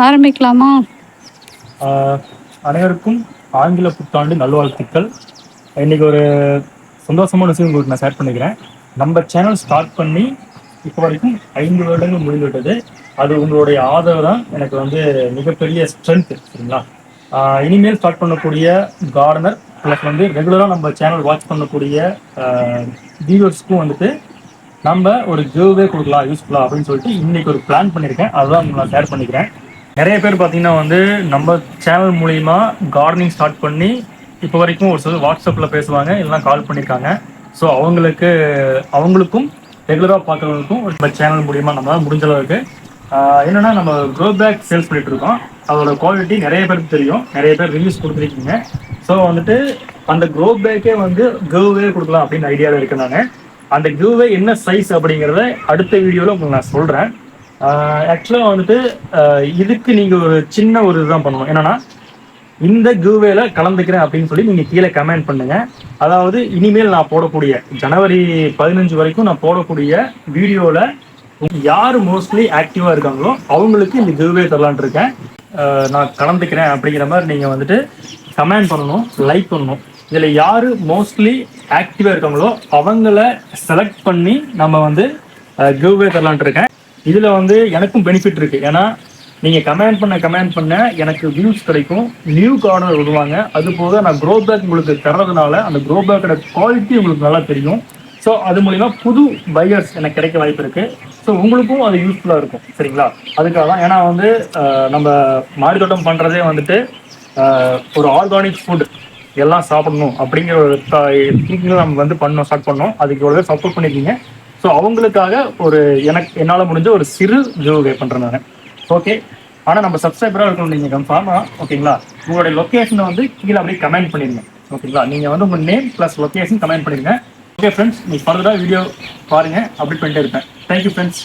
ஆரம்பிக்கலாமா? ஆஹ் அனைவருக்கும் ஆங்கில புத்தாண்டு நல்வாழ்த்துக்கள். இன்னைக்கு ஒரு சந்தோஷமான விஷயம் உங்களுக்கு நான் ஷேர் பண்ணிக்கிறேன். நம்ம சேனல் ஸ்டார்ட் பண்ணி இப்போ வரைக்கும் 5 வருடங்கள் முடிந்துவிட்டது. அது உங்களுடைய ஆதரவு தான் எனக்கு வந்து மிகப்பெரிய ஸ்ட்ரென்த். சரிங்களா? இனிமேல் ஸ்டார்ட் பண்ணக்கூடிய கார்டனர் ப்ளஸ் வந்து ரெகுலராக நம்ம சேனல் வாட்ச் பண்ணக்கூடிய வியூவர்ஸ்க்கும் வந்துட்டு நம்ம ஒரு கிவ்வே கொடுக்கலாம் யூஸ்ஃபுல்லா அப்படின்னு சொல்லிட்டு இன்னைக்கு ஒரு பிளான் பண்ணியிருக்கேன். அதுதான் நான் ஷேர் பண்ணிக்கிறேன். நிறைய பேர் பார்த்தீங்கன்னா வந்து நம்ம சேனல் மூலிமா கார்டனிங் ஸ்டார்ட் பண்ணி இப்போ வரைக்கும் ஒரு சிலர் வாட்ஸ்அப்பில் பேசுவாங்க, இல்லைனா கால் பண்ணியிருக்காங்க. ஸோ அவங்களுக்கும் ரெகுலராக பார்க்குறவங்களுக்கும் நம்ம சேனல் மூலிமா நம்ம முடிஞ்ச அளவுக்கு என்னன்னா நம்ம க்ரோ பேக் சேல்ஸ் பண்ணிட்டு இருக்கோம். அதோட குவாலிட்டி நிறைய பேருக்கு தெரியும், நிறைய பேர் ரிவ்யூஸ் கொடுத்துருக்கீங்க. ஸோ வந்துட்டு அந்த க்ரோ பேக்கே வந்து கிவ்வே கொடுக்கலாம் அப்படின்னு ஐடியாவில் இருக்கேன். நான் அந்த கிவ்வே என்ன சைஸ் அப்படிங்கிறத அடுத்த வீடியோவில் உங்களுக்கு நான் சொல்கிறேன். ஆக்சுவலாக வந்துட்டு இதுக்கு நீங்கள் ஒரு சின்ன ஒரு இதுதான் பண்ணணும். என்னன்னா இந்த கிவ்வேல கலந்துக்கிறேன் அப்படின்னு சொல்லி நீங்கள் கீழே கமெண்ட் பண்ணுங்க. அதாவது இனிமேல் நான் போடக்கூடிய ஜனவரி 15 வரைக்கும் நான் போடக்கூடிய வீடியோவில் யார் மோஸ்ட்லி ஆக்டிவாக இருக்காங்களோ அவங்களுக்கு இந்த கிவ்வே தரலான் இருக்கேன். நான் கலந்துக்கிறேன் அப்படிங்கிற மாதிரி நீங்கள் வந்துட்டு கமெண்ட் பண்ணணும், லைக் பண்ணணும். இதில் யார் மோஸ்ட்லி ஆக்டிவாக இருக்காங்களோ அவங்கள செலக்ட் பண்ணி நம்ம வந்து கிவ்வே தரலான் இருக்கேன். இதில் வந்து எனக்கும் பெனிஃபிட் இருக்குது. ஏன்னா நீங்கள் கமெண்ட் பண்ண எனக்கு வியூஸ் கிடைக்கும், நியூ கார்டர் வருவாங்க. அது போக நான் க்ரோ பேக் உங்களுக்கு தர்றதுனால அந்த க்ரோ பேக்கோட குவாலிட்டி உங்களுக்கு நல்லா தெரியும். ஸோ அது மூலிமா புது பையர்ஸ் எனக்கு கிடைக்க வாய்ப்பு இருக்குது. ஸோ உங்களுக்கும் அது யூஸ்ஃபுல்லாக இருக்கும். சரிங்களா? அதுக்காக தான். ஏன்னா வந்து நம்ம மாடி தோட்டம் பண்ணுறதே வந்துட்டு ஒரு ஆர்கானிக் ஃபுட் எல்லாம் சாப்பிடணும் அப்படிங்கிற ஒரு திங்கிங்கில் நம்ம வந்து ஸ்டார்ட் பண்ணோம். அதுக்கு இவ்வளோ பேர் சப்போர்ட் பண்ணியிருக்கீங்க. ஸோ அவங்களுக்காக என்னால் முடிஞ்ச ஒரு சிறு கிவ்வே பண்ணுறேன் நான். ஓகே. ஆனால் நம்ம சப்ஸ்கிரைபராக இருக்கணும் நீங்கள் கன்ஃபார்மாக. ஓகேங்களா? உங்களுடைய லொக்கேஷனை வந்து கீழே அப்படியே கமெண்ட் பண்ணிடுங்க. ஓகேங்களா? நீங்கள் வந்து உங்கள் நேம் ப்ளஸ் லொக்கேஷன் கமெண்ட் பண்ணிடுங்க. ஓகே ஃப்ரெண்ட்ஸ், நீங்கள் ஃபர்தராக வீடியோ பாருங்கள், அப்டேட் பண்ணிட்டே இருப்பேன். Thank you friends.